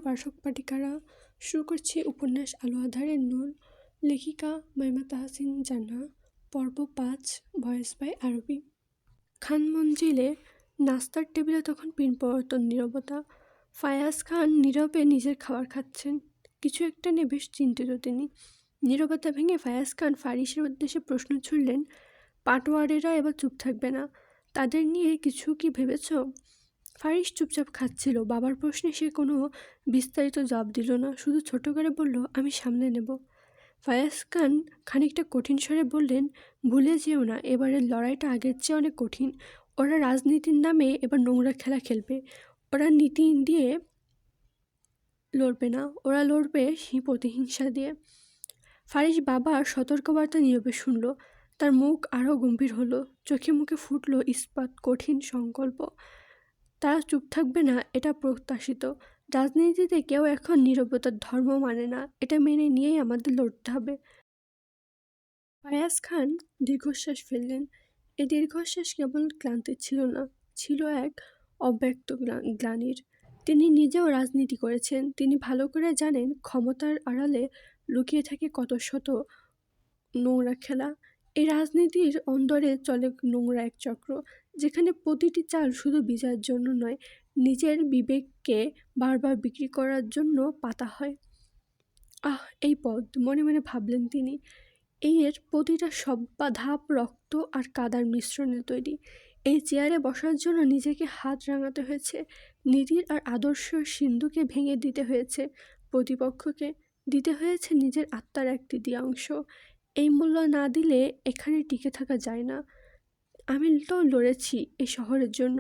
পাঠক পাঠিকারা, শুরু করছি উপন্যাস আলো আঁধারের নূর, লেখিকা মাইমা তাহসিন জান্নাহ, পর্ব ৫, ভয়েস বাই আরবি। খান মঞ্জিলে নাস্তার টেবিলে তখন পিনপরতন নীরবতা। ফায়াজ খান নীরবে নিজের খাবার খাচ্ছেন। কিছু একটা নিয়ে বেশ চিন্তিত তিনি। নীরবতা ভেঙে ফায়াজ খান ফারিসের উদ্দেশ্যে প্রশ্ন ছুড়লেন, পাটোয়ারেরা এবার চুপ থাকবে না? তাদের নিয়ে কিছু কি ভেবেছ? ফারিস চুপচাপ খাচ্ছিল। বাবার প্রশ্নে সে কোনো বিস্তারিত জবাব দিল না, শুধু ছোট করে বলল, আমি সামনে নেব। ফায়াজ খান খানিকটা কঠিন স্বরে বললেন, ভুলে যেও না, এবারের লড়াইটা আগের চেয়ে অনেক কঠিন। ওরা রাজনীতির নামে এবার নোংরা খেলা খেলবে। ওরা নীতি দিয়ে লড়বে না, ওরা লড়বে প্রতিহিংসা দিয়ে। ফারিস বাবার সতর্কবার্তা নীরবে শুনল। তার মুখ আরও গম্ভীর হলো, চোখে মুখে ফুটল ইস্পাত কঠিন সংকল্প। তারা চুপ থাকবে না, এটা প্রত্যাশিত। রাজনীতিতে কেউ এখন নীরবতার ধর্ম মানে না, এটা মেনে নিয়েই আমাদের লড়তে হবে। ফায়াজ খান দীর্ঘশ্বাস ফেললেন। এই দীর্ঘশ্বাস কেবল ক্লান্তির ছিল না, ছিল এক অব্যক্ত গ্লানির। তিনি নিজেও রাজনীতি করেছেন, তিনি ভালো করে জানেন ক্ষমতার আড়ালে লুকিয়ে থাকে কত শত নোংরা খেলা। এই রাজনীতির অন্দরে চলে নোংরা এক চক্র, যেখানে প্রতিটি চাল শুধু বিজয়ের জন্য নয়, নিজের বিবেককে বারবার বিক্রি করার জন্য পাতা হয়। এই পদ, মনে মনে ভাবলেন তিনি, এর প্রতিটা ধাপ রক্ত আর কাদার মিশ্রণে তৈরি। এই চেয়ারে বসার জন্য নিজেকে হাত রাঙাতে হয়েছে, নীতির আর আদর্শের সিন্ধুকে ভেঙে দিতে হয়েছে, প্রতিপক্ষকে দিতে হয়েছে নিজের আত্মার এক তৃতীয় অংশ। এই মূল্য না দিলে এখানে টিকে থাকা যায় না। আমি তো লড়েছি এই শহরের জন্য,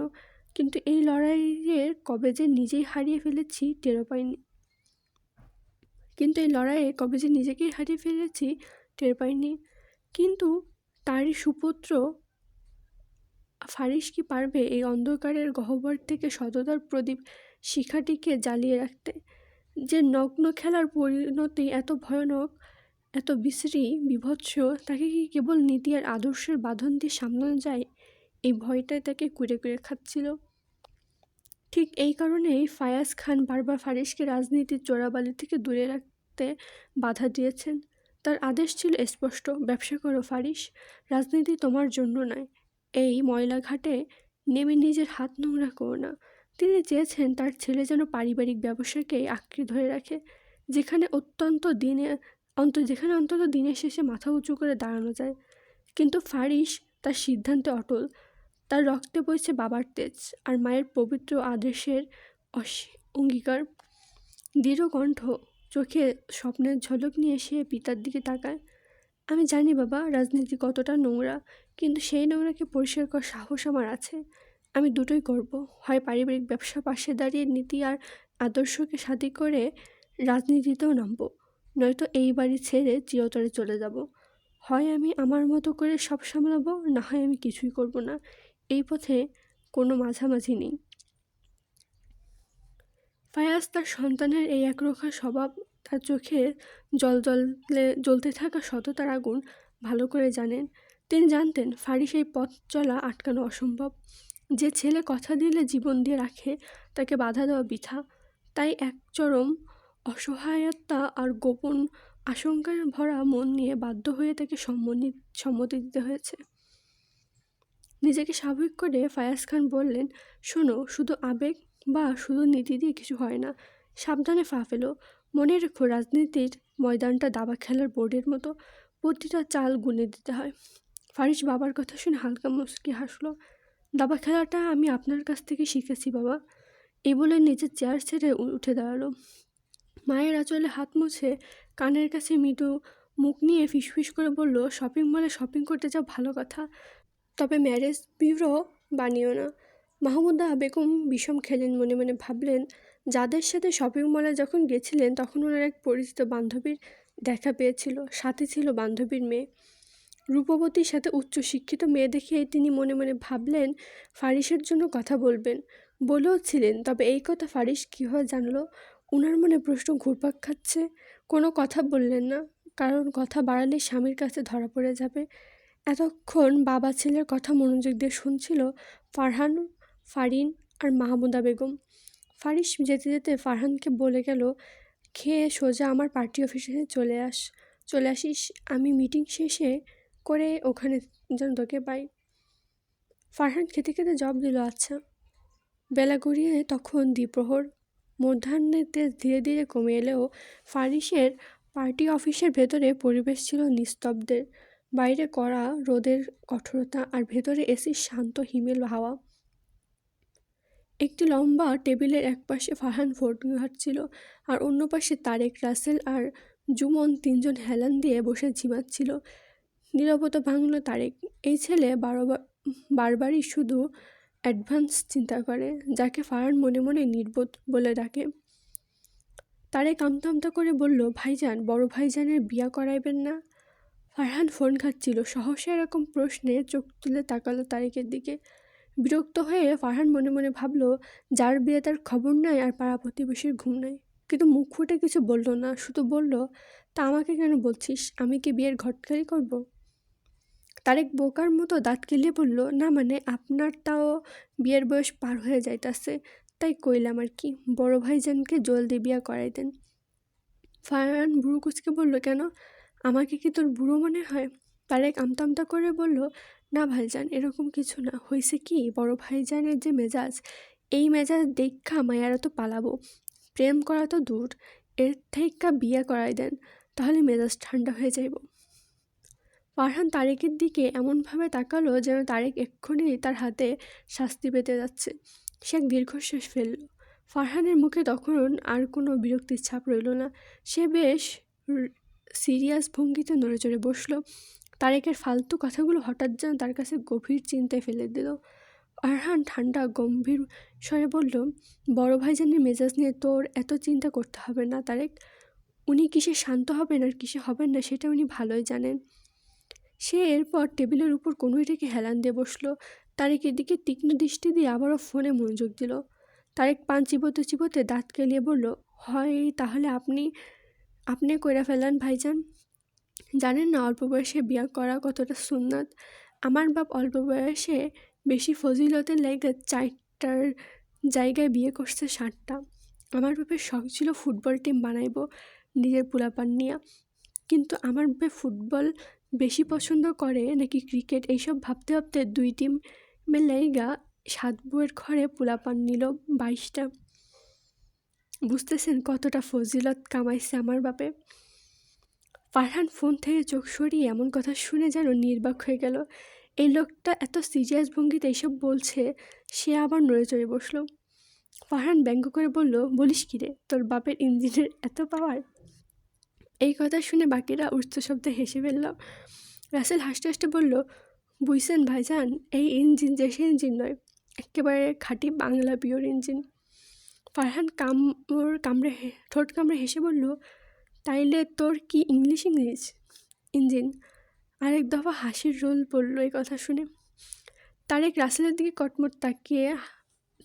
কিন্তু এই লড়াইয়ের কবে যে নিজেই হারিয়ে ফেলেছি টেরও পাইনি। কিন্তু তারই সুপুত্র ফারিস কি পারবে এই অন্ধকারের গহ্বর থেকে সততার প্রদীপ শিখাটিকে জ্বালিয়ে রাখতে? যে নগ্ন খেলার পরিণতি এত ভয়ানক, এত বিশ্রী, বিভৎস, তাকে কি কেবল নীতি আর আদর্শের বাঁধন দিয়ে সামলানো যায়? এই ভয়টাই তাকে কুড়ে কুড়ে খাচ্ছিল। ঠিক এই কারণেই ফায়াজ খান বারবার ফারিসকে রাজনীতির চোরাবালি থেকে দূরে রাখতে বাধা দিয়েছেন। তার আদেশ ছিল স্পষ্ট, ব্যবসা করো ফারিস, রাজনীতি তোমার জন্য নয়। এই ময়লা ঘাটে নেমে নিজের হাত নোংরা করো না। তিনি চেয়েছেন তার ছেলে যেন পারিবারিক ব্যবসাকেই আঁকড়ে ধরে রাখে, যেখানে অন্তত দিনের শেষে মাথা উঁচু করে দাঁড়ানো যায়। কিন্তু ফারিস তার সিদ্ধান্তে অটল। তার রক্তে বইছে বাবার তেজ আর মায়ের পবিত্র আদেশের অঙ্গীকার। দৃঢ় কণ্ঠ, চোখে স্বপ্নের ঝলক নিয়ে সে পিতার দিকে তাকায়। আমি জানি বাবা, রাজনীতি কতটা নোংরা, কিন্তু সেই নোংরাকে পরিষ্কার করার সাহস আমার আছে। আমি দুটোই করব, হয় পারিবারিক ব্যবসা পাশে দাঁড়িয়ে নীতি আর আদর্শকে সাথী করে রাজনীতিতেও নামবো, নয়তো এই বাড়ি ছেড়ে চিরতরে চলে যাব। হয় আমি আমার মতো করে সব সামলাবো, না হয় আমি কিছুই করব না। এই পথে কোনো মাঝামাঝি নেই। ফায়াজ তার সন্তানের এই একরোখা স্বভাব, তার চোখে জ্বলতে থাকা সততার আগুন ভালো করে জানেন। তিনি জানতেন ফারিস এই পথ চলা আটকানো অসম্ভব। যে ছেলে কথা দিলে জীবন দিয়ে রাখে, তাকে বাধা দেওয়া বৃথা। তাই এক চরম অসহায়তা আর গোপন আশঙ্কার ভরা মন নিয়ে বাধ্য হয়ে তাকে সম্মতি দিতে হয়েছে। নিজেকে স্বাভাবিক করে ফায়াজ খান বললেন, শোনো, শুধু আবেগ বা শুধু নীতি দিয়ে কিছু হয় না। সাবধানে পা ফেলো। মনে রেখো, রাজনীতির ময়দানটা দাবা খেলার বোর্ডের মতো, প্রতিটা চাল গুনে দিতে হয়। ফারিস বাবার কথা শুনে হালকা মুচকি হাসলো। দাবা খেলাটা আমি আপনার কাছ থেকে শিখেছি বাবা। এই বলে নিজের চেয়ার ছেড়ে উঠে দাঁড়ালো। মায়ের আঁচলে হাত মুছে কানের কাছে মৃদু মুখ নিয়ে ফিসফিস করে বলল, শপিং মলে শপিং করতে যাও ভালো কথা, তবে ম্যারেজ ব্যুরো বানিও না। মাহমুদা বেগম বিষম খেলেন, মনে মনে ভাবলেন, যাদের সাথে শপিং মলে যখন গেছিলেন তখন ওনার এক পরিচিত বান্ধবীর দেখা পেয়েছিল, সাথে ছিল বান্ধবীর মেয়ে। রূপবতীর সাথে উচ্চশিক্ষিত মেয়ে দেখে তিনি মনে মনে ভাবলেন ফারিসের জন্য কথা বলেও ছিলেন। তবে এই কথা ফারিস কীভাবে জানলো? ওনার মনে প্রশ্ন ঘুরপাক খাচ্ছে। কোনো কথা বললেন না, কারণ কথা বাড়ালে স্বামীর কাছে ধরা পড়ে যাবে। এতক্ষণ বাবা ছেলের কথা মনোযোগ দিয়ে শুনছিল ফারহান, ফারিন আর মাহমুদা বেগম। ফারিস যেতে যেতে ফারহানকে বলে গেল, খেয়ে সোজা আমার পার্টি অফিসে চলে আসিস, আমি মিটিং শেষে করে ওখানে যেন তোকে পাই। ফারহান খেতে খেতে জবাব দিল, আচ্ছা। বেলা গড়িয়ে তখন দ্বিপ্রহর। মধ্যাহ্নের তেজ ধীরে ধীরে কমে এলেও ফারিসের পার্টি অফিসের ভেতরে পরিবেশ ছিল নিস্তব্ধের। বাইরে কড়া রোদের কঠোরতা, আর ভেতরে এসির শান্ত হিমেল হাওয়া। একটি লম্বা টেবিলের একপাশে ফারহান ফোন ঘাঁটছিল, আর অন্য পাশে তারেক, রাসেল আর জুমন তিনজন হেলান দিয়ে বসে ঝিমাচ্ছিল। নীরবতা ভাঙল তারেক। এই ছেলে বারবারই শুধু অ্যাডভান্স চিন্তা করে, যাকে ফারহান মনে মনে নির্বোধ বলে ডাকে। তারেক আমতা আমতা করে বলল, ভাইজান, বড় ভাইজানের বিয়া করাইবেন না? ফারহান ফোন ঘাঁটছিল। সহসা এরকম প্রশ্নে চোখ তুলে তাকালো তারেকের দিকে। বিরক্ত হয়ে ফারহান মনে মনে ভাবল, যার বিয়ে তার খবর নাই আর পাড়া প্রতিবেশীর ঘুম নাই। কিন্তু মুখ ফুটে কিছু বলল না, শুধু বলল, তা আমাকে কেন বলছিস? আমি কি বিয়ের ঘটকারি করব? তারেক বোকার মতো দাঁত কেলিয়ে বলল, না মানে আপনারটাও বিয়ের বয়স পার হয়ে যাইতাছে, তাই কইলাম আর কি, বড় ভাইজানকে জলদি বিয়া করাই দেন। ফারহান বুড়ো কুচকে বলল, কেন, আমাকে কি তোর বুড়ো মনে হয়? তারেক আমতা আমতা করে বলল, না ভাইজান, এরকম কিছু না, হয়েছে কি, বড় ভাইজানের যে মেজাজ, এই মেজাজ দেখা মায়ারা তো পালাবো, প্রেম করা তো দূর, এর থেকে বিয়ে করাই দেন, তাহলে মেজাজ ঠান্ডা হয়ে যাইব। ফারহান তারেকের দিকে এমনভাবে তাকালো যেন তারেক এক্ষুনি তার হাতে শাস্তি পেতে যাচ্ছে। সে এক দীর্ঘশ্বাস ফেলল। ফারহানের মুখে তখন আর কোনো বিরক্তির ছাপ রইল না। সে বেশ সিরিয়াস ভঙ্গিতে নড়ে চড়ে বসল। তারেকের ফালতু কথাগুলো হঠাৎ যেন তার কাছে গভীর চিন্তায় ফেলে দিল। ফারহান ঠান্ডা গম্ভীর স্বরে বলল, বড় ভাইজানের মেজাজ নিয়ে তোর এত চিন্তা করতে হবে না তারেক। উনি কিসে শান্ত হবেন আর কিসে হবেন না সেটা উনি ভালোই জানেন। সে এরপর টেবিলের উপর কনুইটাকে হেলান দিয়ে বসলো। তারেকের দিকে তীক্ষ্ণ দৃষ্টি দিয়ে আবারও ফোনে মনোযোগ দিল। তারেক পান চিবোতে চিবোতে দাঁত কেলিয়ে বলল, হয় তাহলে আপনি কইরা ফেলান ভাইজান। জানেন না অল্প বয়সে বিয়া করা কতটা সুন্নাত? আমার বাপ অল্প বয়সে বেশি ফজিলতের লাইগা 4টার জায়গায় বিয়ে করছে 7টা। আমার বাপের শখ ছিল ফুটবল টিম বানাইব নিজের পোলাপান নিয়া, কিন্তু আমার বাপে ফুটবল বেশি পছন্দ করে নাকি ক্রিকেট, এইসব ভাবতে ভাবতে 2 টিমের লাইগা 7 বউয়ের ঘরে পোলাপান নিল 22টা। বুঝতেছেন কতটা ফজিলত কামাইছে আমার বাপে? ফারহান ফোন থেকে চোখ সরিয়ে এমন কথা শুনে যেন নির্বাক হয়ে গেল। এই লোকটা এত সিরিয়াস ভঙ্গিতে এইসব বলছে, সে আবার নড়ে চড়ে বসলো। ফারহান ব্যঙ্গ করে বলল, বলিস কি রে, তোর বাপের ইঞ্জিনের এত পাওয়ার? এই কথা শুনে বাকিরা উচ্চ শব্দে হেসে ফেলল। রাসেল হাসতে হাসতে বলল, বুঝছেন ভাইজান, এই ইঞ্জিন যে সে ইঞ্জিন নয়, একেবারে খাঁটি বাংলা পিওর ইঞ্জিন। ফারহান ঠোঁট কামড়ে হেসে বলল, তাইলে তোর কি ইংলিশ ইঞ্জিন? আরেক দফা হাসির রোল পড়ল এই কথা শুনে। তারেক রাসেলের দিকে কটমট তাকিয়ে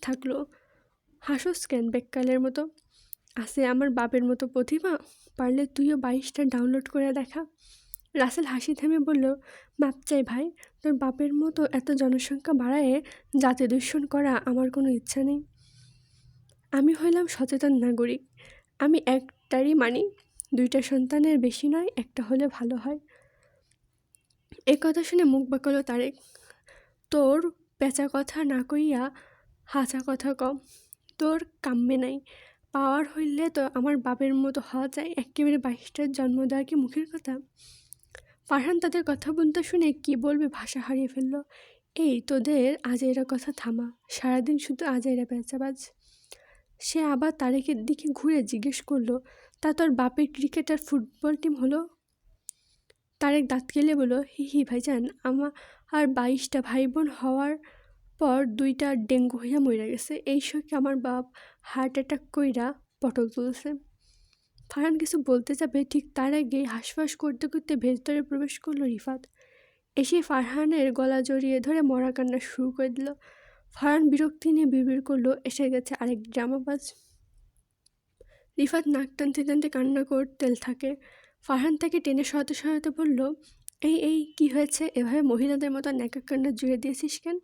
থাকলো। হাসোস কেন বেককালের মতো? আছে আমার বাপের মতো প্রতিভা? পারলে তুইও 22টা ডাউনলোড করে দেখা। রাসেল হাসি থামিয়ে বলল, মাপ চাই ভাই, তোর বাপের মতো এত জনসংখ্যা বাড়ায় জাতি দূষণ করা আমার কোনো ইচ্ছা নেই। আমি হইলাম সচেতন নাগরিক, আমি একটারই মানি, 2টা সন্তানের বেশি নয়, একটা হলে ভালো হয়। এই কথা শুনে মুখ বাঁকালো তারেক। তোর পেঁচা কথা না কইয়া হাঁচা কথা কম, তোর কাম্যে নাই। পাওয়ার হইলে তো আমার বাপের মতো হওয়া যায়, একেবারে 22টার জন্ম দেওয়া কি মুখের কথা? ফারহান তাদের কথা বলতে শুনে কি বলবে ভাষা হারিয়ে ফেলল। এই তোদের আজাইরা কথা থামা, সারাদিন শুধু আজাইরা পেঁচাবাজ। সে আবার তারেকের দিকে ঘুরে জিজ্ঞেস করলো, তা তোর বাপের ক্রিকেট আর ফুটবল টিম হলো? তারেক দাঁত কেলে বলল, হি ভাইজান, আমার আর 22টা ভাই বোন হওয়ার পর 2টা ডেঙ্গু হইয়া মরে গেছে। এই শোকে আমার বাপ হার্ট অ্যাটাক কইরা পটল তুলছে। ফারহান কিছু বলতে যাবে, ঠিক তার আগে হাঁসফাঁস করতে করতে ভেতরে প্রবেশ করলো রিফাত। এসে ফারহানের গলা জড়িয়ে ধরে মরা কান্না শুরু করে দিল। ফারহান বিরক্তি নিয়ে বিড়বিড় করলো, এসে গেছে আরেক ড্রামাবাজ। রিফাত নাক টানতে টানতে কান্না করতে থাকে। ফারহান তাকে টেনে সরাতে সরাতে বলল, এই কি হয়েছে, এভাবে মহিলাদের মতো ন্যাকা কান্না জুড়ে দিয়েছিস কেন?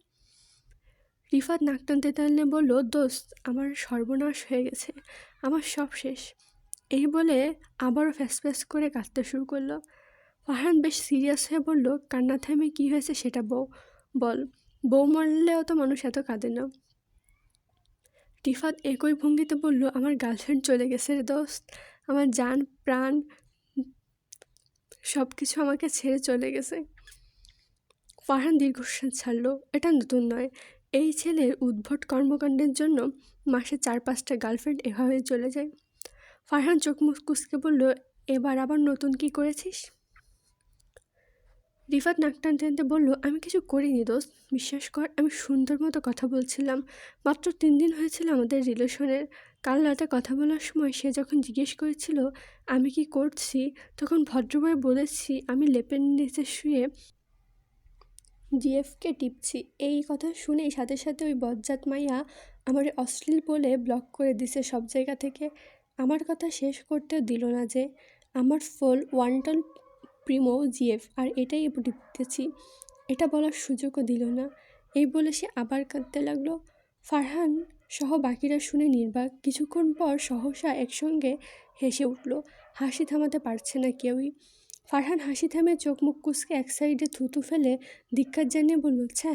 রিফাত নাক টানতে টানলে বলল, দোস্ত আমার সর্বনাশ হয়ে গেছে, আমার সব শেষ। এই বলে আবারও ফ্যাস করে কাঁদতে শুরু করলো। ফারহান বেশ সিরিয়াস হয়ে বলল, কান্না থামে, কি হয়েছে সেটা বল। বউ মরলেও তো মানুষ এত কাঁদে না। রিফাত একই ভঙ্গিতে বলল, আমার গার্লফ্রেন্ড চলে গেছে রে দোস্ত, আমার জান প্রাণ সব কিছু আমাকে ছেড়ে চলে গেছে। ফারহান দীর্ঘশ্বাস ছাড়ল। এটা নতুন নয়, এই ছেলের উদ্ভট কর্মকাণ্ডের জন্য মাসে 4-5টা গার্লফ্রেন্ড এভাবেই চলে যায়। ফারহান চোখ মুখ কুঁচকে বলল, এবার আবার নতুন কি করেছিস? রিফাত নাক টানতে টানতে বলল, আমি কিছু করিনি দোস্ত, বিশ্বাস কর, আমি সুন্দর মতো কথা বলছিলাম। মাত্র 3 দিন হয়েছিল আমাদের রিলেশনের। কাল রাতে কথা বলার সময় সে যখন জিজ্ঞেস করেছিল আমি কি করছি, তখন ভদ্রভাবে বলেছি আমি লেপের নিচে শুয়ে জিএফকে টিপছি। এই কথা শুনেই সাথে সাথে ওই বজ্জাত মাইয়া আমার অশ্লীল বলে ব্লক করে দিছে সব জায়গা থেকে। আমার কথা শেষ করতেও দিল না যে। আমার ফোল ওয়ান্টন প্রিমো জিএফ, আর এটাই টিপতেছি, এটা বলার সুযোগও দিল না। এই বলে সে আবার কাঁদতে লাগলো। ফারহান সহ বাকিরা শুনে নির্বাক। কিছুক্ষণ পর সহসা একসঙ্গে হেসে উঠল। হাসি থামাতে পারছে না কেউই। ফারহান হাসি থামে চোখ মুখ কুঁচকে এক সাইডে থুতু ফেলে ধিক্কার জানিয়ে বলল, ছ্যা,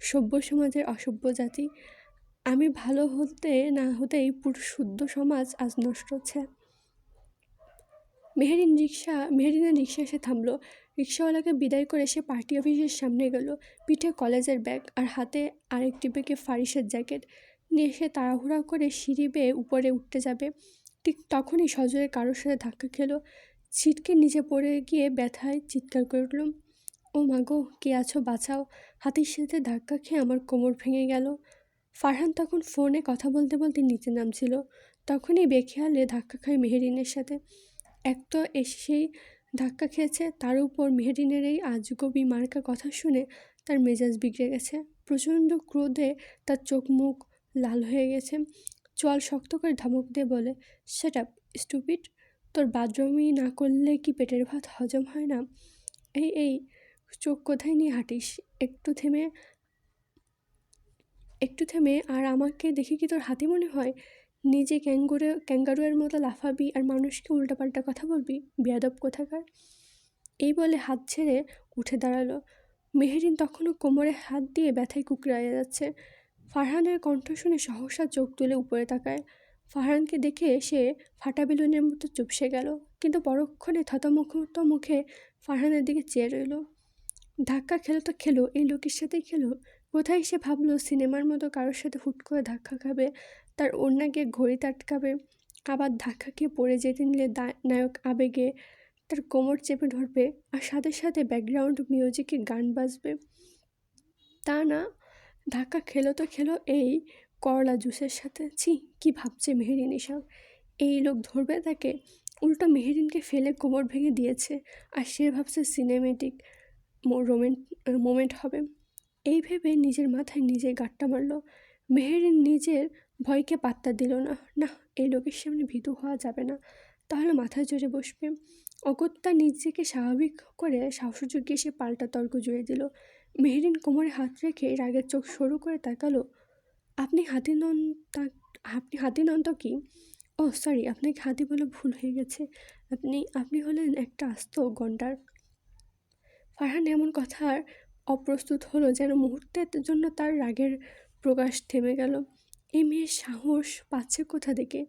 সভ্য সমাজের অসভ্য জাতি। আমি ভালো হতে না হতেই পুরো শুদ্ধ সমাজ আজ নষ্ট হচ্ছে। মেহেরিনের রিক্সা এসে থামলো। রিক্সাওয়ালাকে বিদায় করে সে পার্টি অফিসের সামনে গেল। পিঠে কলেজের ব্যাগ আর হাতে আরেকটি ব্যাগে ফারিসের জ্যাকেট নিয়ে সে তাড়াহুড়া করে সিঁড়ি বেয়ে উপরে উঠতে যাবে। ঠিক তখনই সজোরে কারোর সাথে ধাক্কা খেলো। ছিটকে নিচে পড়ে গিয়ে ব্যথায় চিৎকার করে উঠল, ও মা গো, কে আছো, বাঁচাও। হাতির সাথে ধাক্কা খেয়ে আমার কোমর ভেঙে গেল। ফারহান তখন ফোনে কথা বলতে বলতে নিচে নামছিল। তখনই বেখেয়ালে ধাক্কা খায় মেহেরিনের সাথে। এক তো এসেই ধাক্কা খেয়েছে, তার উপর মেহেরিনের এই আজগবি মার্কা কথা শুনে তার মেজাজ বিগড়ে গেছে। প্রচণ্ড ক্রোধে তার চোখ মুখ লাল হয়ে গেছে। চোয়াল শক্ত করে ধমক দিয়ে বলে, সেট আপ স্টুপিড, তোর বাথরুমই না করলে কি পেটের ভাত হজম হয় না? এই চোখ কোথায় নিয়ে হাঁটিস? একটু থেমে আর আমাকে দেখে কি তোর হাতি মনে হয়? নিজে ক্যাঙ্গারুয়ের মতো লাফাবি আর মানুষকে উল্টাপাল্টা কথা বলবি, বেয়াদব কোথাকার। এই বলে হাত ছেড়ে উঠে দাঁড়ালো। মেহেরিন তখনও কোমরে হাত দিয়ে ব্যথায় কুকড়াইয়া যাচ্ছে। ফারহানের কণ্ঠ শুনে সহসা চোখ তুলে উপরে তাকায়। ফারহানকে দেখে সে ফাটা বেলুনের মতো চুপসে গেল, কিন্তু পরক্ষণে থতমত মুখে ফারহানের দিকে চেয়ে রইল। ধাক্কা খেলো তো খেলো, এই লোকের সাথেই খেলো। কোথায় সে ভাবলো সিনেমার মতো কারোর সাথে হুট করে ধাক্কা খাবে, তার ওড়না গিয়ে ঘড়িতে আটকাবে, আবার ধাক্কা খেয়ে পড়ে যেতে নিলে নায়ক আবেগে তার কোমর চেপে ধরবে, আর সাথে সাথে ব্যাকগ্রাউন্ড মিউজিকে গান বাজবে। তা না, ধাক্কা খেলো তো খেলো এই করলা জুসের সাথে। ছি, কি ভাবছে মেহেরিন এসব? এই লোক ধরবে তাকে? উল্টো মেহেরিনকে ফেলে কোমর ভেঙে দিয়েছে, আর সে ভাবছে সিনেমেটিক মোমেন্ট হবে। এই ভেবে নিজের মাথায় নিজে গাঁটটা মারল। মেহেরিন নিজের ভয়কে পাত্তা দিল না। না, এই লোকের সামনে ভীতু হওয়া যাবে না, তাহলে মাথায় চড়ে বসবে। অগত্যা নিজেকে স্বাভাবিক করে সাহস জুগিয়ে সে পাল্টা তর্ক জুড়ে দিল। মেহেরিন কোমরে হাত রেখে রাগের চোখ সরু করে তাকালো। আপনি হাতি নন তো কি? ও সরি, আপনাকে হাতি বলে ভুল হয়ে গেছে। আপনি হলেন একটা আস্ত গন্ডার। ফারহান এমন কথার অপ্রস্তুত হলো যেন মুহূর্তের জন্য তার রাগের প্রকাশ থেমে গেল। এই মেয়ের সাহস পাচ্ছে কোথা থেকে?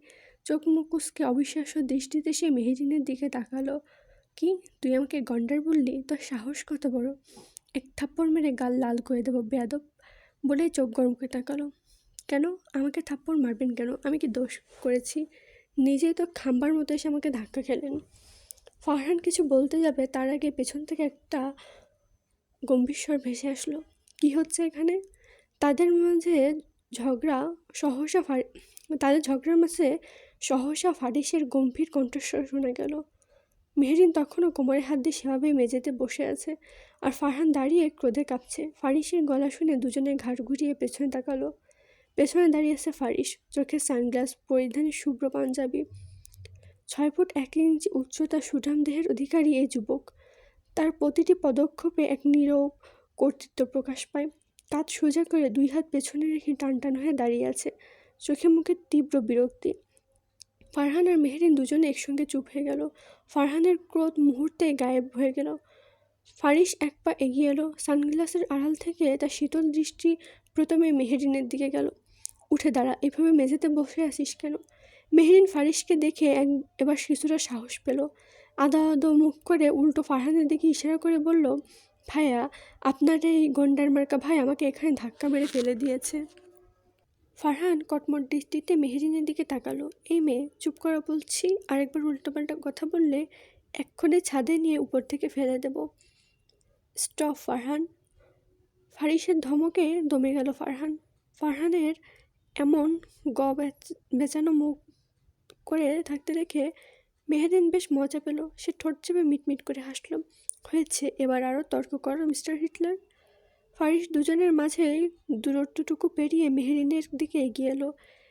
চোখ মুখ কুঁচকে অবিশ্বাস্য দৃষ্টিতে সে মেহেরিনের দিকে তাকালো। কি, তুই আমাকে গন্ডার বললি? তোর সাহস কত বড়? এক থাপ্পড় মেরে গাল লাল করে দেবো বেয়াদব, বলেই চোখ গরম করে তাকালো। কেন আমাকে থাপ্পড় মারবেন কেন? আমি কি দোষ করেছি? নিজেই তো খাম্বার মতো এসে আমাকে ধাক্কা খেলেন। ফারহান কিছু বলতে যাবে, তার আগে পেছন থেকে একটা গম্ভীর স্বর ভেসে আসলো। কি হচ্ছে এখানে? তাদের মাঝে ঝগড়া তাদের ঝগড়ার মাঝে সহসা ফারিসের গম্ভীর কণ্ঠস্বর শোনা গেল। মেহেরিন তখনও কোমরে হাত দিয়ে সেভাবেই মেঝেতে বসে আছে, আর ফারহান দাঁড়িয়ে ক্রোধে কাঁপছে। ফারিসের গলা শুনে দুজনে ঘাড় ঘুরিয়ে পেছনে তাকালো। পেছনে দাঁড়িয়ে আছে ফারিস, চোখে সানগ্লাস, পরিধানে শুভ্র পাঞ্জাবি। 6 ফুট 1 ইঞ্চি উচ্চতা সুঠাম দেহের অধিকারী এই যুবক। তার প্রতিটি পদক্ষেপে এক নীরব কর্তৃত্ব প্রকাশ পায়। কাঁধ সোজা করে 2 হাত পেছনে রেখে টান হয়ে দাঁড়িয়ে আছে, চোখে মুখে তীব্র বিরক্তি। ফারহান আর মেহরিন দুজনে একসঙ্গে চুপ হয়ে গেল। ফারহানের ক্রোধ মুহূর্তে গায়েব হয়ে গেল। ফারিস এক পা এগিয়ে এলো, সানগ্লাসের আড়াল থেকে তার শীতল দৃষ্টি প্রথমে মেহরিনের দিকে গেল। উঠে দাঁড়া, এভাবে মেঝেতে বসে আছিস কেন? মেহরিন ফারিসকে দেখে এবার কিছুটা সাহস পেল। আদো আদো মুখ করে উল্টো ফারহানের দিকে ইশারা করে বলল, ভাইয়া, আপনার এই গন্ডার মার্কা ভাই আমাকে এখানে ধাক্কা মেরে ফেলে দিয়েছে। ফারহান কটমট দৃষ্টিতে মেহরিনের দিকে তাকালো। এই মেয়ে, চুপ করা বলছি, আরেকবার উল্টোপাল্টা কথা বললে এক্ষণে ছাদে নিয়ে উপর থেকে ফেলে দেব। স্টপ ফারহান। ফারিসের ধমকে দমে গেল ফারহান। ফারহানের এমন বেচানো মুখ করে থাকতে দেখে মেহরিন বেশ মজা পেল। সে ঠোঁট চেপে মিটমিট করে হাসল। হয়েছে, এবার আরও তর্ক করো মিস্টার হিটলার। ফারিস দুজনের মাঝে দূরত্বটুকু পেরিয়ে মেহরিনের দিকে এগিয়ে এলো।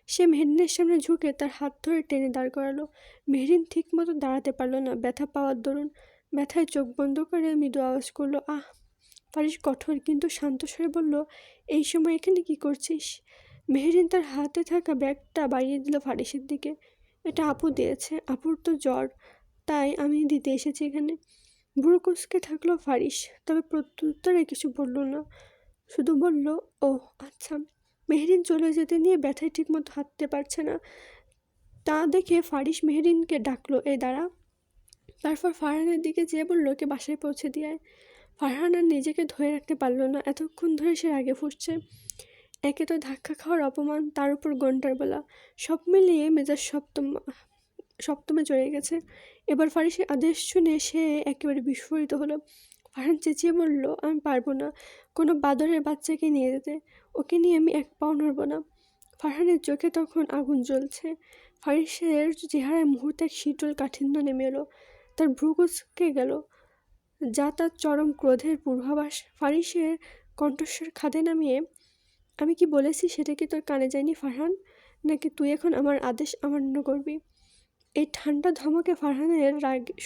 সে মেহরিনের সামনে ঝুঁকে তার হাত ধরে টেনে দাঁড় করালো। মেহরিন ঠিক মতো দাঁড়াতে পারল না, ব্যথা পাওয়ার দরুন। ব্যথায় চোখ বন্ধ করে মৃদু আওয়াজ করলো, আহ। ফারিস কঠোর কিন্তু শান্ত স্বরে বলল, এই সময় এখানে কি করছিস? মেহরিন তার হাতে থাকা ব্যাগটা বাড়িয়ে দিল ফারিসের দিকে। এটা আপু দিয়েছে, আপুর তো জ্বর, তাই আমি দিতে এসেছি এখানে। বুড়ো কুচকে থাকলো ফারিস, তবে প্রত্যুত্তরে কিছু বলল না, শুধু বলল, ও আচ্ছা। মেহরিন চলে যেতে নিয়ে ব্যথায় ঠিক মতো হাঁটতে পারছে না। তা দেখে ফারিস মেহরিনকে ডাকলো, এই দাঁড়া। তারপর ফারহানের দিকে যেয়ে বলল, ওকে বাসায় পৌঁছে দিয়ে। ফারহান আর নিজেকে ধরে রাখতে পারল না, এতক্ষণ ধরে সে রাগে ফুটছে। একে তো ধাক্কা খাওয়ার অপমান, তার উপর গন্ডার বলা, সব মিলিয়ে মেজাজ সপ্তমে চড়ে গেছে। এবার ফারিসের আদেশ শুনে সে একেবারে বিস্ফোরিত হলো। ফারহান চেঁচিয়ে বলল, আমি পারবো না কোনো বাদরের বাচ্চাকে নিয়ে যেতে, ওকে নিয়ে আমি এক পাও নড়ব না। ফারহানের চোখে তখন আগুন জ্বলছে। ফারিসের চেহারায় মুহূর্তে এক শীতল কাঠিন্য নেমে এলো, তার ভ্রু কুঁচকে গেল, যা তার চরম ক্রোধের পূর্বাভাস। ফারিসের কণ্ঠস্বর খাদে নামিয়ে, আমি কি বলেছি সেটা কি তোর কানে যায়নি ফারহান? নাকি তুই এখন আমার আদেশ অমান্য করবি? এই ঠান্ডা ধমকে ফারহানের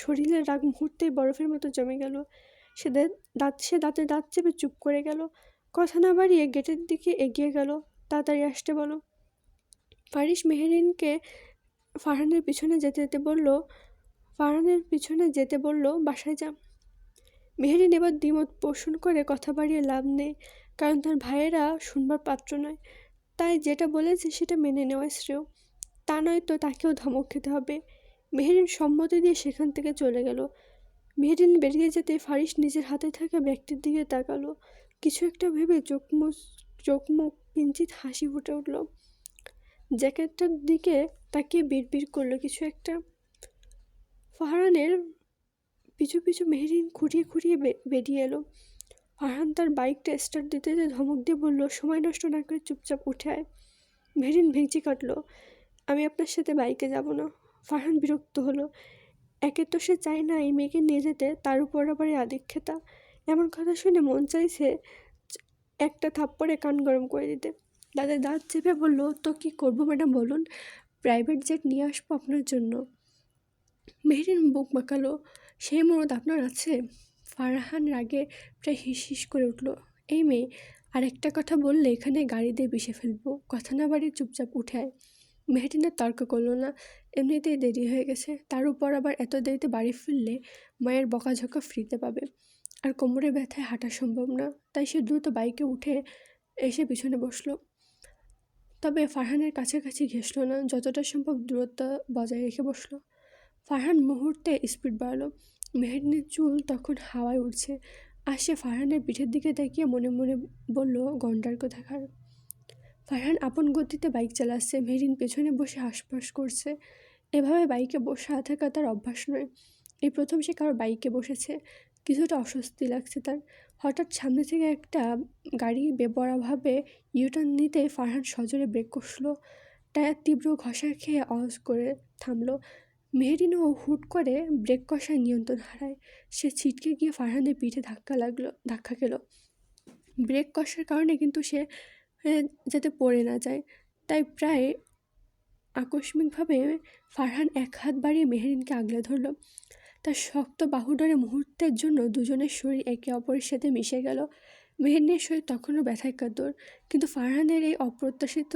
শরীরের রাগ মুহূর্তেই বরফের মতো জমে গেল। সে দাঁতে দাঁত চেপে চুপ করে গেল। কথা না বাড়িয়ে গেটের দিকে এগিয়ে গেল। তাড়াতাড়ি আসতে বলো। ফারিস মেহরিনকে ফারহানের পিছনে যেতে বলল, বাসায় যা। মেহরিন এবার দ্বিমত পোষণ করে কথা বাড়িয়ে লাভ নেই, কারণ তার ভাইয়েরা শুনবার পাত্র নয়। তাই যেটা বলেছে সেটা মেনে নেওয়া শ্রেয়, তা নয় তো তাকেও ধমক খেতে হবে। মেহরিন সম্মতি দিয়ে সেখান থেকে চলে গেল। মেহরিন বেরিয়ে যেতে ফারিস নিজের হাতে থাকা ব্যাগটির দিকে তাকালো। কিছু একটা ভেবে চোখ মুখ কিঞ্চিত হাসি ফুটে উঠল। জ্যাকেটটার দিকে তাকিয়ে বিড়বিড় করলো কিছু একটা। ফারহানের পিছু পিছু মেহরিন খুঁড়িয়ে বেরিয়ে এলো। ফারহান তার বাইকটা স্টার্ট দিতে ধমক দিয়ে বলল, সময় নষ্ট না করে চুপচাপ উঠে আয়। মেহরিন ভেঙচি কাটলো, আমি আপনার সাথে বাইকে যাব না। ফারহান বিরক্ত হলো। একে তো সে চায় না এই মেয়েকে নিয়ে যেতে, তার উপর আবার আদিক্ষেতা। এমন কথা শুনে মন চাইছে একটা থাপ্পড়ে কান গরম করে দিতে। দাঁত চেপে বলল, তো কি করবো ম্যাডাম বলুন, প্রাইভেট জেট নিয়ে আসবো আপনার জন্য। মেহরিন বুক বাঁকালো, সেই মরদ আপনার আছে? ফারহান রাগে প্রায় হিস করে উঠল। এই মেয়ে, আর একটা কথা বললে এখানে গাড়ি দিয়ে বিষে ফেলবো, কথা না বাড়িয়ে চুপচাপ উঠে আয়। মেহরিন আর তর্ক করলো না, এমনিতেই দেরি হয়ে গেছে, তার উপর আবার এত দেরিতে বাড়ি ফিরলে মায়ের বকাঝকা ফ্রিতে পাবে, আর কোমরে ব্যথায় হাঁটা সম্ভব না। তাই সে দ্রুত বাইকে উঠে এসে পিছনে বসলো, তবে ফারহানের কাছাকাছি ঘেঁষল না, যতটা সম্ভব দূরত্ব বজায় রেখে বসলো। ফারহান মুহূর্তে স্পিড বাড়ালো। মেহরিনের চুল তখন হাওয়ায় উঠছে, আর সে ফারহানের পিঠের দিকে তাকিয়ে মনে মনে বলল, গন্ডার কোথাকার। ফারহান আপন গতিতে বাইক চালাচ্ছে, মেহরিন পেছনে বসে হাঁসফাঁস করছে। এভাবে বাইকে বসে থাকা তার অভ্যাস নয়, এই প্রথম সে কারো বাইকে বসেছে। কিছুটা অস্বস্তি লাগছে তার। হঠাৎ সামনে থেকে একটা গাড়ি বেপরোয়াভাবে ইউটার্ন নিতে ফারহান সজোরে ব্রেক কষল। টায়ার তীব্র ঘষা খেয়ে আওয়াজ করে থামলো। মেহরিনও হুট করে ব্রেক কষায় নিয়ন্ত্রণ হারায়। সে ছিটকে গিয়ে ফারহানের পিঠে ধাক্কা খেলো। ব্রেক কষার কারণে কিন্তু সে যাতে পড়ে না যায়, তাই প্রায় আকস্মিকভাবে ফারহান এক হাত বাড়িয়ে মেহরিনকে আগলে ধরল। তার শক্ত বাহুডোরে মুহূর্তের জন্য দুজনের শরীর একে অপরের সাথে মিশে গেল। মেহেরিনের শরীর তখনও ব্যথায় কাতর, কিন্তু ফারহানের এই অপ্রত্যাশিত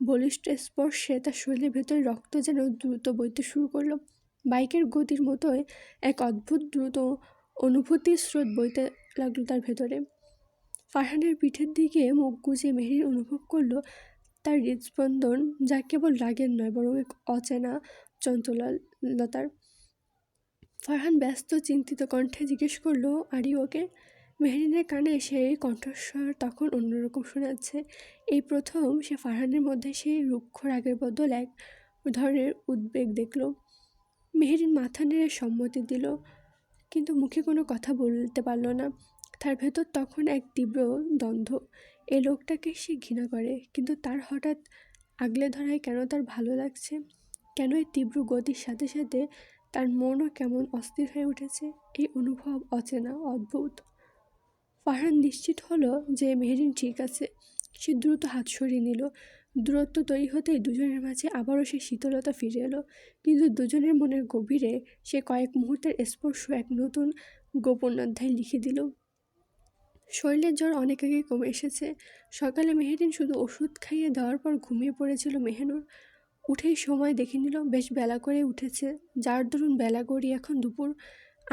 বলিষ্ঠ স্পর্শে তার শরীরের ভেতরে রক্ত যেন দ্রুত বইতে শুরু করলো। বাইকের গতির মতোই এক অদ্ভুত দ্রুত অনুভূতির স্রোত বইতে লাগলো তার ভেতরে। ফারহানের পিঠের দিকে মুখ গুজে মেহেরিন অনুভব করলো তার হৃদস্পন্দন, যা কেবল রাগের নয় বরং এক অচেনা চঞ্চলতার। ফারহান ব্যস্ত চিন্তিত কণ্ঠে জিজ্ঞেস করলো, আরি ওকে? মেহেরিনের কানে সেই কণ্ঠস্বর তখন অন্যরকম শোনাচ্ছে। এই প্রথম সে ফারহানের মধ্যে সেই রুক্ষ রাগের বদল এক ধরনের উদ্বেগ দেখল। মেহেরিন মাথা নেড়ে সম্মতি দিল, কিন্তু মুখে কোনো কথা বলতে পারল না। তার ভেতর তখন এক তীব্র দ্বন্দ্ব। এই লোকটাকে সে ঘৃণা করে, কিন্তু তার হঠাৎ আগলে ধরায় কেন তার ভালো লাগছে? কেন এই তীব্র গতির সাথে সাথে তার মনও কেমন অস্থির হয়ে উঠেছে? এই অনুভব অচেনা, অদ্ভুত। ফারহান নিশ্চিত হলো যে মেহেরিন ঠিক আছে। সে দ্রুত হাত সরিয়ে নিল। দূরত্ব তৈরি হতেই দুজনের মাঝে আবারও সে শীতলতা ফিরে এলো, কিন্তু দুজনের মনের গভীরে সে কয়েক মুহূর্তের স্পর্শ এক নতুন গোপন অধ্যায় লিখে দিল। শরীরের জ্বর অনেক আগে কমে এসেছে। সকালে মেহেরিন শুধু ওষুধ খাইয়ে দেওয়ার পর ঘুমিয়ে পড়েছিল মেহেনুর। উঠেই সময় দেখে নিল বেশ বেলা করে উঠেছে, যার দরুন বেলা গড়িয়ে এখন দুপুর।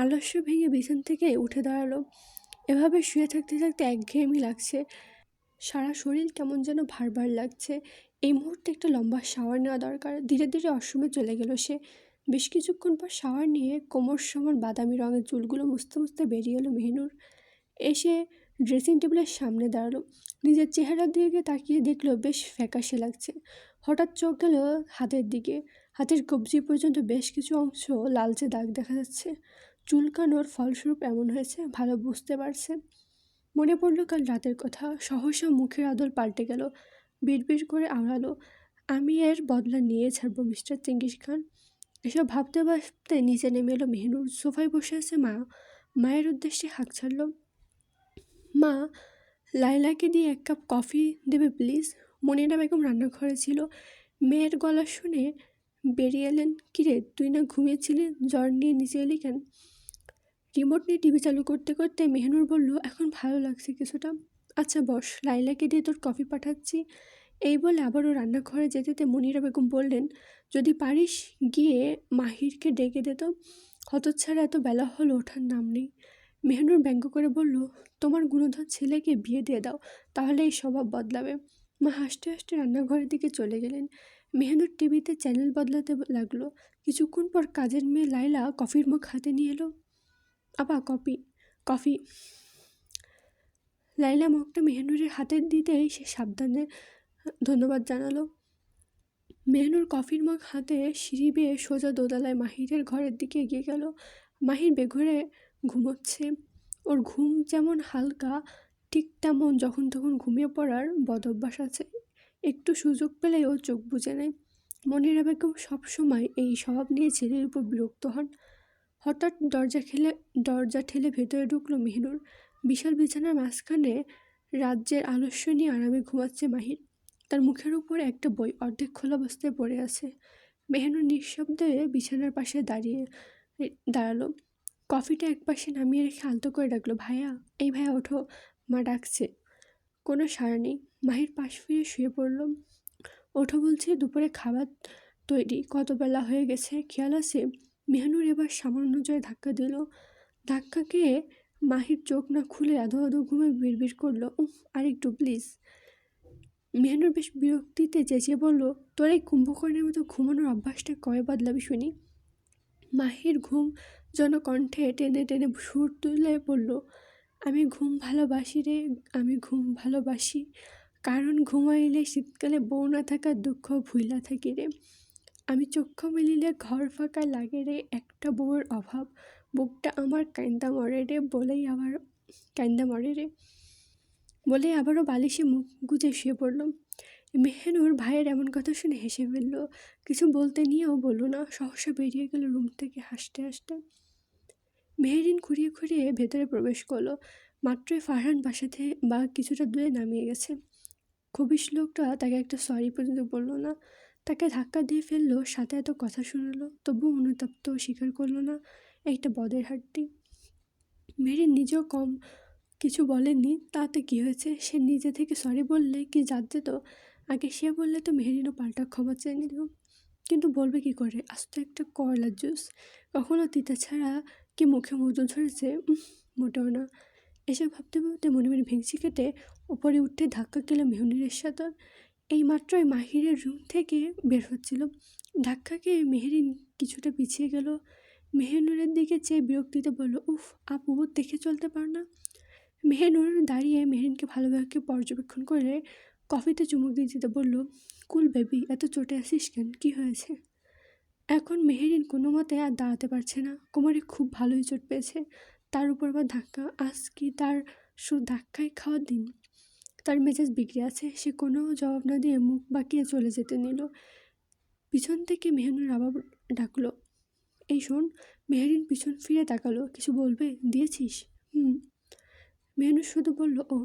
আলস্য ভেঙে বিছান থেকে উঠে দাঁড়ালো। এভাবে শুয়ে থাকতে থাকতে একঘেয়েমি লাগছে, সারা শরীর কেমন যেন ভার ভার লাগছে। এই মুহূর্তে একটা লম্বা শাওয়ার নেওয়া দরকার। ধীরে ধীরে ওয়াশরুমে চলে গেল সে। বেশ কিছুক্ষণ পর শাওয়ার নিয়ে কোমর সমান বাদামি রঙের চুলগুলো মুছতে মুছতে বেরিয়ে এলো মেহনুর। এসে ড্রেসিং টেবিলের সামনে দাঁড়ালো। নিজের চেহারার দিকে তাকিয়ে দেখলো বেশ ফ্যাকাশে লাগছে। হঠাৎ চোখ গেল হাতের দিকে। হাতের কবজি পর্যন্ত বেশ কিছু অংশ লালচে দাগ দেখা যাচ্ছে। চুলকানোর ফলস্বরূপ এমন হয়েছে ভালো বুঝতে পারছে। মনে পড়ল কাল রাতের কথা। সহসা মুখের আদল পাল্টে গেল। বিড়বিড় করে আওড়ালো, আমি এর বদলা নিয়ে ছাড়বো মিস্টার চেঙ্গিস খান। এসব ভাবতে ভাবতে নিচে নেমে এলো মেহনুর। সোফায় বসে আছে মা। মায়ের উদ্দেশ্যে হাঁক ছাড়ল, মা, লাইলাকে দিয়ে এক কাপ কফি দেবে প্লিজ। মনিরা বেগম রান্নাঘরে ছিল। মেয়ের গলা শুনে বেরিয়ে এলেন, কিরে তুই না ঘুমিয়েছিলি, জ্বর নিয়ে নিচে এলি কেন? রিমোট নিয়ে টিভি চালু করতে করতে মেহনুর বলল, এখন ভালো লাগছে কিছুটা। আচ্ছা বস, লাইলাকে দিয়ে তোর কফি পাঠাচ্ছি। এই বলে আবারও রান্নাঘরে যেতে যেতে মনিরা বেগম বললেন, যদি পারিস গিয়ে মাহিরকে ডেকে দে তো। হতচ্ছাড়া এত বেলা হলো ওঠার নাম নেই। মেহনুর ব্যঙ্গ করে বলল, তোমার গুণধর ছেলেকে বিয়ে দিয়ে দাও, তাহলে এই স্বভাব বদলাবে। মা হাসতে হাসতে রান্নাঘরের দিকে চলে গেলেন। মেহনুর টিভিতে চ্যানেল বদলাতে লাগলো। কিছুক্ষণ পর কাজের মেয়ে লাইলা কফির মগ হাতে নিয়ে এলো। আপা কফি, কফি। লাইলা মগটা মেহনুরের হাতে দিতেই সে সাবধানে ধন্যবাদ জানালো। মেহনুর কফির মগ হাতে সিঁড়ি বেয়ে সোজা দোতলায় মাহিরের ঘরের দিকে এগিয়ে গেল। মাহির বেঘরে ঘুমোচ্ছে। ওর ঘুম যেমন হালকা, ঠিক তেমন যখন তখন ঘুমিয়ে পড়ার বদভ্যাস আছে। একটু সুযোগ পেলেই ও চোখ বুজে নেয়। মনিরা বেগম সবসময় এই স্বভাব নিয়ে ছেলের উপর বিরক্ত হন। হঠাৎ দরজা ঠেলে ভেতরে ঢুকলো মেহনুর। বিশাল বিছানার মাঝখানে রাজ্যের আলস্য নিয়ে আরামে ঘুমাচ্ছে মাহির। তার মুখের উপর একটা বই অর্ধেক খোলা অবস্থায় পড়ে আছে। মেহনুর নিঃশব্দে বিছানার পাশে দাঁড়ালো। কফিটা একপাশে নামিয়ে রেখে আলতো করে ডাকলো, ভাইয়া, এই ভাইয়া ওঠো, মা ডাকছে। কোনো সাড়া নেই। মাহির পাশ ফিরে শুয়ে পড়ল। ওঠো বলছি, দুপুরে খাবার তৈরি, কত বেলা হয়ে গেছে খেয়াল আছে? মেহনুর এবার সামান্য জয় ধাক্কা দিল। ধাক্কা খেয়ে মাহির চোখ না খুলে আধো আধো ঘুমে বিড়বিড় করলো, আর একটু প্লিজ। মেহনুর বেশ বিরক্তিতে চেঁচিয়ে বলল, তোর এই কুম্ভকর্ণের মতো ঘুমানোর অভ্যাসটা কবে বদলাবি শুনি? মাহির ঘুম যেন কণ্ঠে টেনে টেনে সুর তুলে বলল, আমি ঘুম ভালোবাসি রে, আমি ঘুম ভালোবাসি, কারণ ঘুমাইলে শীতকালে বউ না থাকার দুঃখ ভুইলা থাকি রে। আমি চক্ষু মেলিলে ঘর ফাঁকা লাগে রে, একটা বউয়ের অভাব, বুকটা আমার কান্দা মরে রে, কান্দা মরে রে বলেই আবারও বালিশে মুখ গুজে শুয়ে পড়ল। মেহনুর ভাইয়ের এমন কথা শুনে হেসে ফেলল। কিছু বলতে নিয়েও বলল না, সহসা বেরিয়ে গেল রুম থেকে হাসতে হাসতে। মেহেরিন খুঁড়িয়ে খুঁড়িয়ে ভেতরে প্রবেশ করলো। মাত্রই ফারহান বা কিছুটা দূরে নামিয়ে গেছে। খবিশ লোকটা তাকে একটা সরি পর্যন্ত বলল না। তাকে ধাক্কা দিয়ে ফেললো, সাথে এত কথা শুনলো, তবুও অনুতপ্ত স্বীকার করলো না। একটা বদের হাড্ডি। মেহেরিন নিজেও কম কিছু বলেননি, তাতে কি হয়েছে? সে নিজে থেকে সরি বললে কি জাত যেত? আগে সে বললে তো মেহেরিনও পাল্টা ক্ষমা চেয়ে নিল, কিন্তু বলবে কি করে? আস্ত একটা করলার জুস। কখনো তিতা ছাড়া কি মুখে মধু ঝরেছে? মোটেও না। এসব ভাবতে ভাবতে মনে মনে ভেঙচি কেটে ওপরে উঠতে ধাক্কা খেল মেহনুরের সাথে। এই মাত্রই মাহিরের রুম থেকে বের হচ্ছিল। ধাক্কা খেয়ে মেহেরিন কিছুটা পিছিয়ে গেল। মেহেনুরের দিকে চেয়ে বিরক্তিতে বলল, উফ আপু, দেখে চলতে পার না? মেহেনুর দাঁড়িয়ে মেহেরিনকে ভালোভাবে পর্যবেক্ষণ করে কফিতে চুমুক দিয়ে দিতে বলল, কুল বেবি, এত চটে আসিস কেন? কি হয়েছে? এখন মেহেরিন কোনো মতে আর দাঁড়াতে পারছে না, কোমরে খুব ভালোই চোট পেয়েছে, তার উপর আবার ধাক্কা। আজ কি তার শুধু ধাক্কায় খাওয়ার দিন? তার মেজাজ বিগড়ে আছে। সে কোনো জবাব না দিয়ে মুখ বাঁকিয়ে চলে যেতে নিল। পিছন থেকে মেহনুর আবার ডাকলো, এই শোন। মেহেরিন পিছন ফিরে তাকালো, কিছু বলবে? দিয়েছিস? মেহনুর শুধু বলল, ও।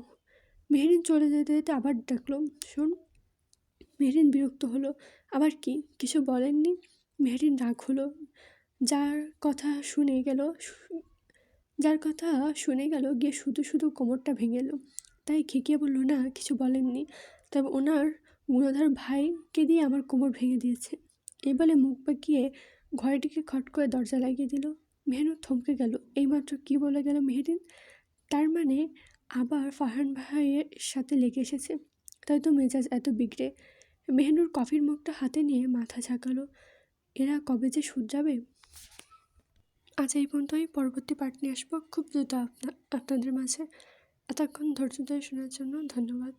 মেহেরিন চলে যেতে যেতে আবার ডাকলো, শোন। মেহেরিন বিরক্ত হলো, আবার কি? কিছু বলেননি? মেহেরিন রাগ হলো। যার কথা শুনে গেল যার কথা শুনে গেল গিয়ে শুধু শুধু কোমরটা ভেঙে এলো। তাই খেকিয়ে বলল, না কিছু বলেননি, তবে ওনার গুণধর ভাইকে দিয়ে আমার কোমর ভেঙে দিয়েছে। এই বলে মুখ বাঁকিয়ে ঘরেটিকে খট করে দরজা লাগিয়ে দিল। মেহনুর থমকে গেল। এইমাত্র কি বলে গেল মেহেরিন? তার মানে আবার ফারহান ভাইয়ের সাথে লেগে এসেছে। তাই তো মেজাজ এত বিগড়ে। মেহনুর কফির মগটা হাতে নিয়ে মাথা ঝাঁকালো। এরা কবে যে শুধরাবে? আজ এই পর্যন্তই। পরবর্তী পার্ট নিয়ে আসবো খুব দ্রুত আপনাদের মাঝে। এতক্ষণ ধৈর্য ধরে শোনার জন্য ধন্যবাদ।